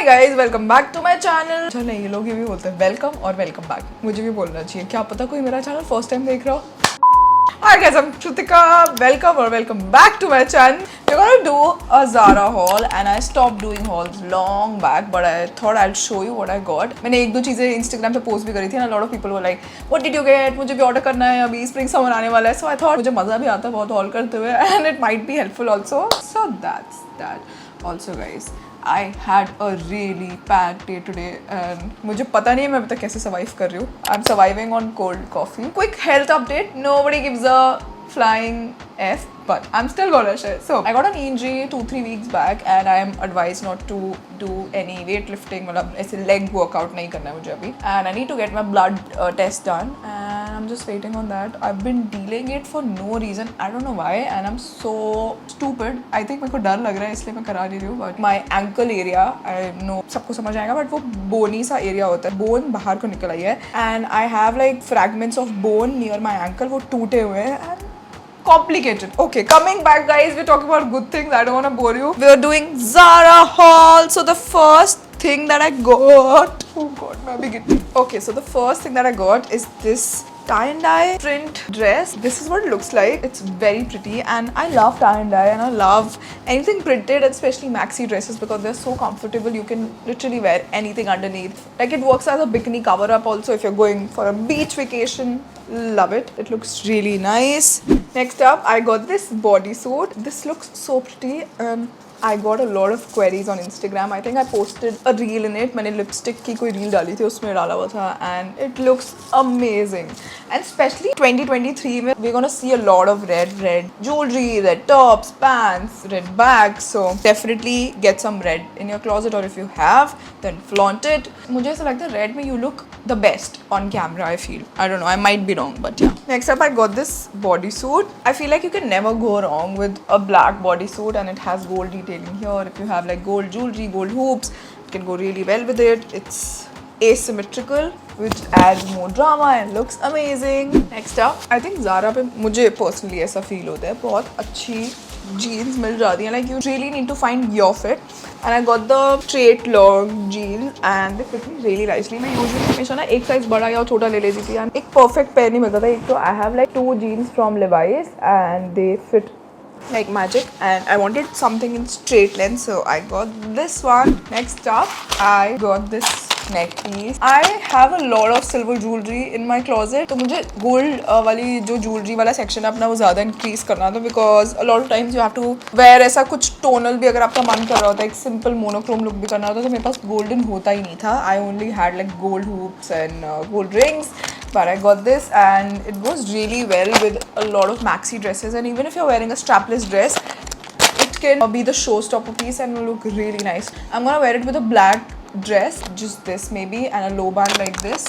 Hi guys, welcome back to my channel. अच्छा नहीं, ये लोग ये भी बोलते हैं वेलकम और वेलकम बैक, मुझे भी बोलना चाहिए। क्या पता कोई मेरा चैनल फर्स्ट टाइम देख रहा हो। Hi guys, I'm Kritika. Welcome or welcome back to my channel. We're gonna do a Zara haul and I stopped doing hauls long back, but I thought I'll show you what I got. मैंने एक दो चीज़ें Instagram पे post भी करी थी and a lot of people were like, what did you get? मुझे भी ऑर्डर करना है, अभी स्प्रिंग समर आने वाला है, so I thought मुझे मज़ा भी आता है बहुत हॉल करते हुए and it might be helpful also. So that's that. Also guys, I had a really bad day today and मुझे पता नहीं है मैं अभी तक कैसे survive कर रही हूँ. I'm surviving on cold coffee. Quick health update. Nobody gives a flying F, but I'm still gonna share. So I got an injury 2-3 weeks back and I am advised not to do any weightlifting. मतलब ऐसे leg workout नहीं करना है मुझे अभी. And I need to get my blood test done and I'm just waiting on that. I've been delaying it for no reason. I don't know why and I'm so stupid. I think मेरे को डर लग रहा है इसलिए मैं करा नहीं रही हूँ. But my ankle area, I know सबको समझ आएगा, but वो bony सा area होता है. Bone बाहर को निकल आई है and I have like fragments of bone near my ankle. वो टूटे हुए हैं and complicated. Okay, coming back guys, we're talking about good things. I don't want to bore you. We're doing Zara haul. So the first thing that I got, oh god, मैं भी गिरती. Okay, so the first thing that I got is this tie and dye print dress. This is what it looks like. It's very pretty and I love tie and dye and I love anything printed, especially maxi dresses, because they're so comfortable. You can literally wear anything underneath. Like it works as a bikini cover up also if you're going for a beach vacation. Love it. It looks really nice. Next up, I got this bodysuit. This looks so pretty. I got a lot of queries on Instagram. I think I posted a reel in it. मैंने lipstick की कोई reel डाली थी, उसमें डाला हुआ था and it looks amazing. And especially 2023 में we're gonna see a lot of red jewelry, red tops, pants, red bags. So definitely get some red in your closet, or if you have, then flaunt it. मुझे ऐसा लगता है red में you look the best on camera. I feel. I don't know. I might be wrong, but yeah. Next up, I got this bodysuit. I feel like you can never go wrong with a black bodysuit, and it has gold detailing here. If you have like gold jewelry, gold hoops, it can go really well with it. It's asymmetrical, which adds more drama and looks amazing. Next up, I think Zara पे मुझे personally ऐसा feel होता है बहुत अच्छी jeans मिल जाती हैं. Like you really need to find your fit. And I got the straight long jeans and they fit me really nicely. मैं usually हमेशा ना एक size बड़ा या छोटा ले लेती थी and एक perfect pair नहीं मिलता था. एक तो I have like 2 jeans from Levi's and they fit like magic and I wanted something in straight length, so I got this one. Next up, I got this neck piece. I have a lot of silver jewelry in my closet, तो मुझे gold वाली जो jewelry वाला section है अपना वो ज़्यादा increase करना था, because a lot of times you have to wear ऐसा कुछ tonal भी अगर आपका मन कर रहा होता है, एक simple monochrome look भी करना होता है, तो मेरे पास golden होता ही नहीं था. I only had like gold hoops and gold rings. But I got this and it goes really well with a lot of maxi dresses, and even if you're wearing a strapless dress, it can be the showstopper piece and will look really nice. I'm gonna wear it with a black dress, just this maybe, and a low band like this.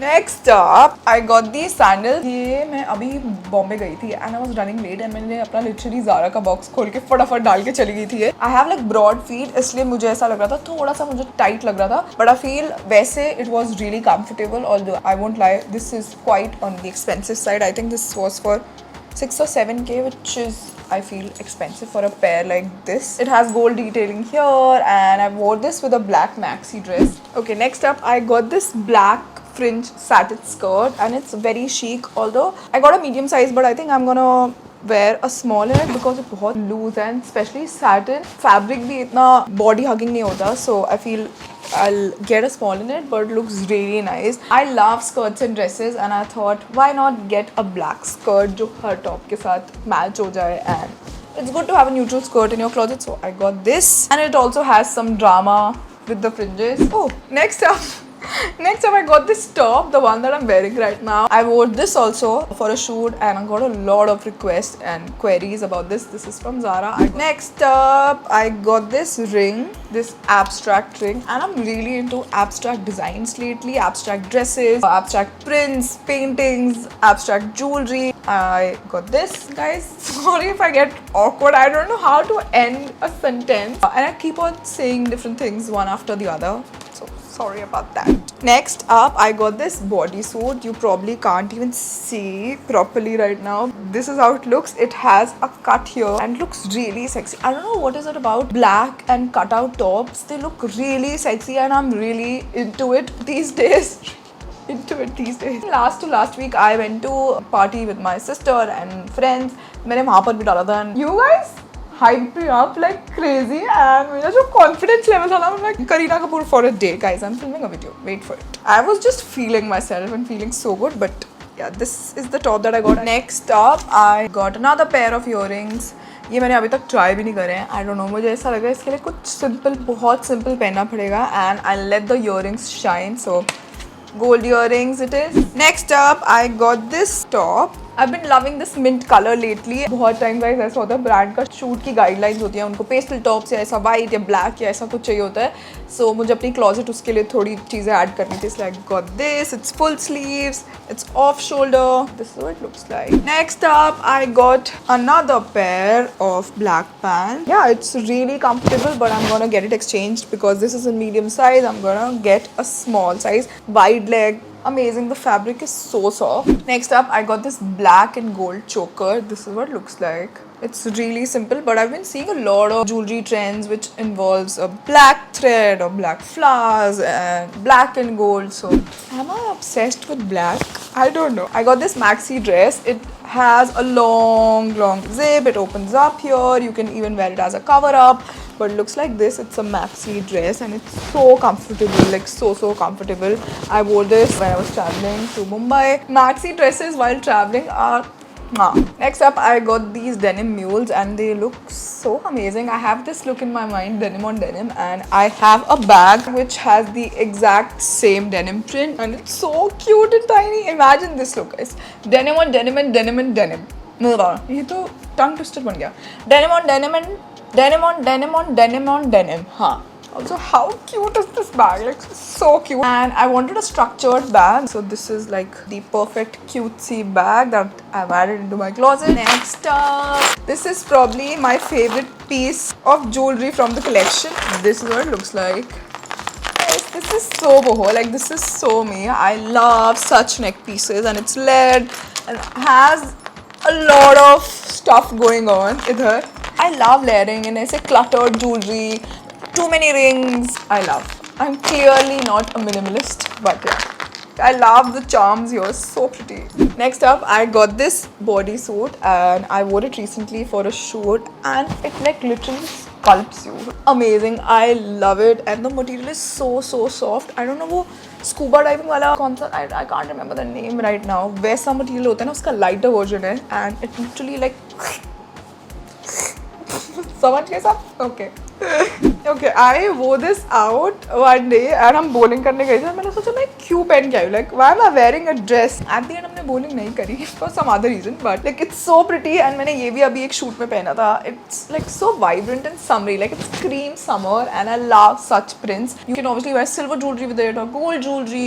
Next up, I got these sandals. ये मैं अभी बॉम्बे गई थी and I was running late and मैंने अपना literally Zara का box खोल के फटाफट डाल के चली गई थी. I have like broad feet, इसलिए मुझे ऐसा लग रहा था, थोड़ा सा मुझे tight लग रहा था, but I feel वैसे it was really comfortable. Although I won't lie, this is quite on the expensive side. I think this was for 6 or 7K, which is I feel expensive for a pair like this. It has gold detailing here and I wore this with a black maxi dress. Okay, next up, I got this black fringe satin skirt and it's very chic. Although I got a medium size, but I think I'm gonna wear a small in it because it's बहुत loose and especially satin fabric भी इतना body hugging नहीं होता, so I feel I'll get a small in it, but it looks really nice. I love skirts and dresses and I thought why not get a black skirt जो हर top के साथ match हो जाए, and it's good to have a neutral skirt in your closet, so I got this and it also has some drama with the fringes. Oh, next up, I got this top, the one that I'm wearing right now. I wore this also for a shoot and I got a lot of requests and queries about this. This is from Zara. Next up, I got this ring, this abstract ring, and I'm really into abstract designs lately. Abstract dresses, abstract prints, paintings, abstract jewelry. I got this, guys. Sorry if I get awkward. I don't know how to end a sentence and I keep on saying different things one after the other. So sorry about that. Next up, I got this bodysuit. You probably can't even see properly right now. This is how it looks. It has a cut here and looks really sexy. I don't know what is it about black and cutout tops. They look really sexy and I'm really into it these days. Last to last week, I went to a party with my sister and friends. मैंने वहाँ पर भी डाला था. And you guys hyped me up like crazy and मेरा जो confidence level था ना, I'm like Kareena Kapoor for a day. Guys, I'm filming a video. Wait for it. I was just feeling myself and feeling so good, but yeah, this is the top that I got. Next up, I got another pair of earrings. ये मैंने अभी तक try भी नहीं करे हैं. I don't know, मुझे ऐसा लग रहा है इसके लिए कुछ सिंपल, बहुत सिंपल पहनना पड़ेगा. And I'll let the earrings shine. So gold earrings it is. Next up, I got this top. I've been loving this mint color lately. बहुत टाइम गाइस ऐसा होता है ब्रांड का शूट की गाइडलाइंस होती हैं, उनको पेस्टल टॉप्स या ऐसा वाइट या ब्लैक या ऐसा कुछ चाहिए होता है. सो मुझे अपनी क्लोजेट उसके लिए थोड़ी चीज़ें ऐड करनी थी. इसलिए आई got this. It's full sleeves, it's off shoulder. This is what it looks like. Next up, I got another pair of black pants. Yeah, it's really comfortable, but I'm gonna get it exchanged because this is a medium size. I'm gonna get a small size, wide leg. Amazing, the fabric is so soft. Next up, I got this black and gold choker. This is what it looks like. It's really simple, but I've been seeing a lot of jewelry trends which involves a black thread or black flowers and black and gold. So am I obsessed with black? I don't know. I got this maxi dress. It has a long zip. It opens up here. You can even wear it as a cover up. But it looks like this. It's a maxi dress and it's so comfortable, like so comfortable. I wore this when I was traveling to Mumbai. Maxi dresses while traveling are Next up, I got these denim mules and they look so amazing. I have this look in my mind, denim on denim, and I have a bag which has the exact same denim print and it's so cute and tiny. Imagine this look, guys. Denim on denim and denim and denim. ये तो tongue twister बन गया. Denim on denim and denim on denim on denim on denim. हाँ. Also, how cute is this bag? Like, so cute. And I wanted a structured bag. So this is like the perfect cutesy bag that I've added into my closet. Next up, this is probably my favorite piece of jewelry from the collection. This is what it looks like. Guys, this is so boho. Like, this is so me. I love such neck pieces and it's layered and has a lot of stuff going on idhar. I love layering and ऐसे cluttered jewelry. Too many rings. I love. I'm clearly not a minimalist, but yeah. I love the charms here. So pretty. Next up, I got this bodysuit and I wore it recently for a shoot and it like literally sculpts you. Amazing. I love it and the material is so soft. I don't know वो scuba diving वाला कौन सा, I can't remember the name right now. वैसा material होता है ना, उसका lighter version है and it literally like समझ गए सब? Okay. Okay, I wore this out one day and हम bowling करने गए थे. मैंने सोचा मैं क्यों पहन के आई हूँ, like why am I wearing a dress? At the end हमने bowling नहीं करी for some other reason, but like it's so pretty and मैंने ये भी अभी एक shoot में पहना था. It's like so vibrant and summery, like it's cream summer and I love such prints. You can obviously wear silver jewelry with it or gold jewelry.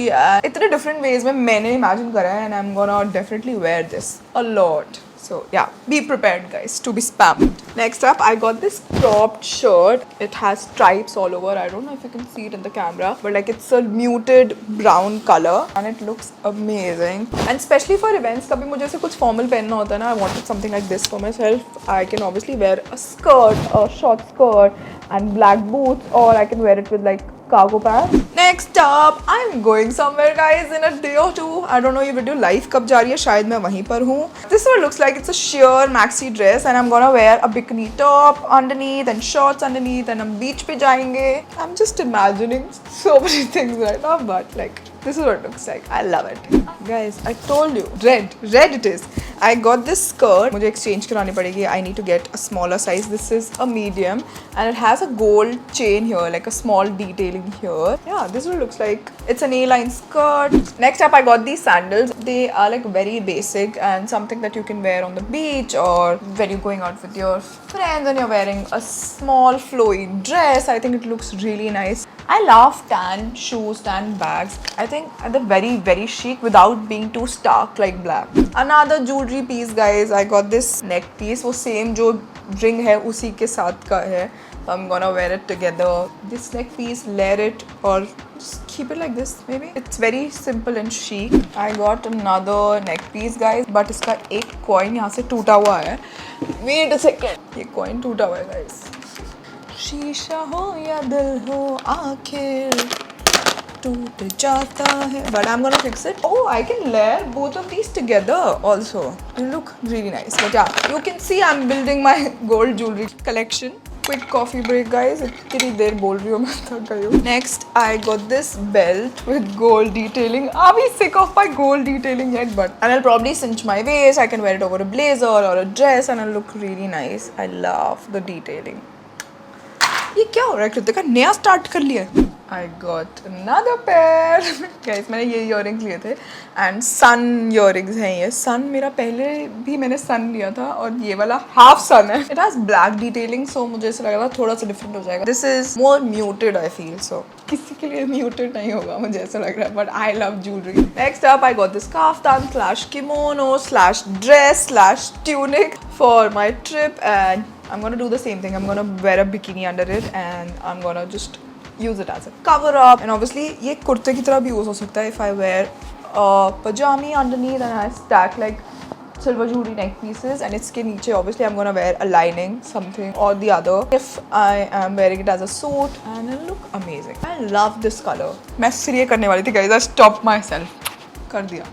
इतने different ways में मैंने imagine करा है and I'm gonna definitely wear this a lot. So yeah, be prepared guys to be spammed. Next up, I got this cropped shirt. It has stripes all over. I don't know if you can see it in the camera, but like it's a muted brown color and it looks amazing. And especially for events, कभी मुझे ऐसे कुछ formal पहनना होता है ना, I wanted something like this for myself. I can obviously wear a skirt, a short skirt and black boots, or I can wear it with like cargo pants. Next up, I'm going somewhere guys in a day or two. I don't know ये video live कब जा रही है, शायद मैं वहीं पर हूँ. This one looks like it's a sheer maxi dress and I'm gonna wear a bikini top underneath and shorts underneath and हम beach पे जाएंगे. I'm just imagining so many things right now, but like this is what it looks like. I love it. Guys, I told you, red it is. I got this skirt. मुझे exchange करानी पड़ेगी. I need to get a smaller size. This is a medium and it has a gold chain here, like a small detailing here. Yeah, this is what it looks like. It's an A-line skirt. Next up, I got these sandals. They are like very basic and something that you can wear on the beach or when you're going out with your friends and you're wearing a small flowy dress. I think it looks really nice. I love tan shoes, tan bags. I think they're very chic without being too stark like black. Another jewelry piece guys. I got this neck piece. वो same जो ring है उसी के साथ का है. So I'm gonna wear it together. This neck piece, layer it or just keep it like this maybe. It's very simple and chic. I got another neck piece guys, but इसका एक coin यहाँ से टूटा हुआ है. Wait a second, ये coin टूटा हुआ है guys. शीशा हो या दिल हो आखिर टूट जाता है. But I'm gonna fix it. Oh, I can layer both of these together also. They look really nice. But yeah, you can see I'm building my gold jewelry collection. Quick coffee break guys. इतनी देर बोल रही हूँ मैं, थक गई हूँ. Next I got this belt with gold detailing. Are we sick of my gold detailing yet? But and I'll probably cinch my waist. I can wear it over a blazer or a dress and it'll look really nice. I love the detailing. ये क्या हो रहा है कृतिका, नया start कर लिया. I got another pair. Guys, मैंने ये earrings लिए थे and sun earrings हैं ये. sun मेरा पहले भी मैंने sun लिया था और ये वाला half sun है. It has black detailing, so मुझे ऐसा लग रहा था थोड़ा सा different हो जाएगा. This is more muted I feel, so किसी के लिए muted नहीं होगा मुझे ऐसा लग रहा है, but I love jewelry. Next up I got this kaftan slash kimono slash dress slash tunic for my trip and I'm gonna do the same thing. I'm gonna wear a bikini under it and I'm gonna just use it as a cover up. And obviously ये कुर्ते की तरह भी use हो सकता है if I wear a pajami underneath and I stack like silver jewelry neck pieces and इसके नीचे obviously I'm gonna wear a lining something or the other if I am wearing it as a suit and it'll look amazing. I love this color. मैं सिर्फ ये करने वाली थी guys. I stopped myself. कर दिया.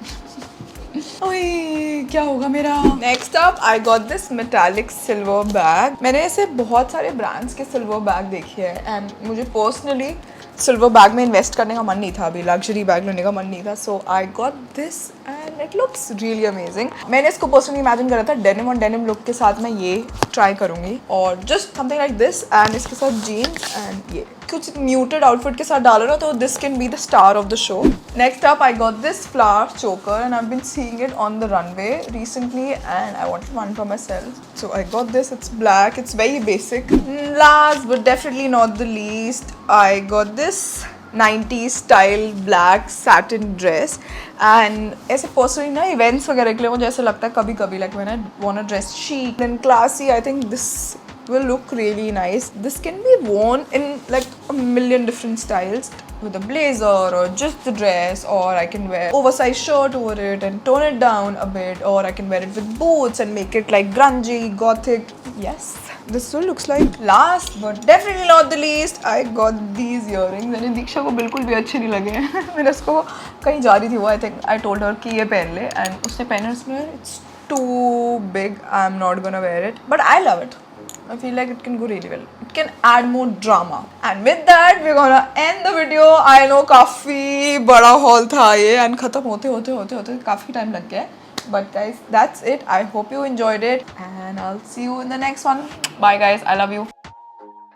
ओए क्या होगा मेरा. Next up I got this metallic silver bag. मैंने ऐसे बहुत सारे ब्रांड्स के सिल्वर बैग देखे हैं एंड मुझे पर्सनली सिल्वर बैग में इन्वेस्ट करने का मन नहीं था, अभी लग्जरी बैग लेने का मन नहीं था. So I got this and it looks really amazing. मैंने इसको पर्सनली इमेजिन करा था डेनिम और डेनिम लुक के साथ मैं ये ट्राई करूँगी और just something like this and इसके साथ जीन्स एंड ये कुछ म्यूटेड आउटफिट के साथ डालो ना तो this can be the star of the show. Next up I got this flower choker and I have been seeing it on the runway recently and I wanted one for myself. So I got this. It's black. It's very basic. Last but definitely not the least I got this 90s style black satin dress and ऐसे personally ना events वगैरह के लिए मुझे ऐसा लगता है कभी कभी like when I want a dress chic and classy, I think this will look really nice. This can be worn in like a million different styles with a blazer or just the dress, or I can wear oversized shirt over it and tone it down a bit, or I can wear it with boots and make it like grungy, gothic. Yes, this will looks like. Last but definitely not the least, I got these earrings. मैंने दीक्षा को बिल्कुल भी अच्छे नहीं लगे हैं. मैंने उसको कहीं जा रही थी वो I think I told her कि ये पहन ले and उसने पहने उसमें it's too big. I'm not gonna wear it, but I love it. I feel like it can go really well. It can add more drama. And with that, we're gonna end the video. I know काफी बड़ा haul था ये and खत्म होते काफी time लग गया. But guys, that's it. I hope you enjoyed it and I'll see you in the next one. Bye guys. I love you.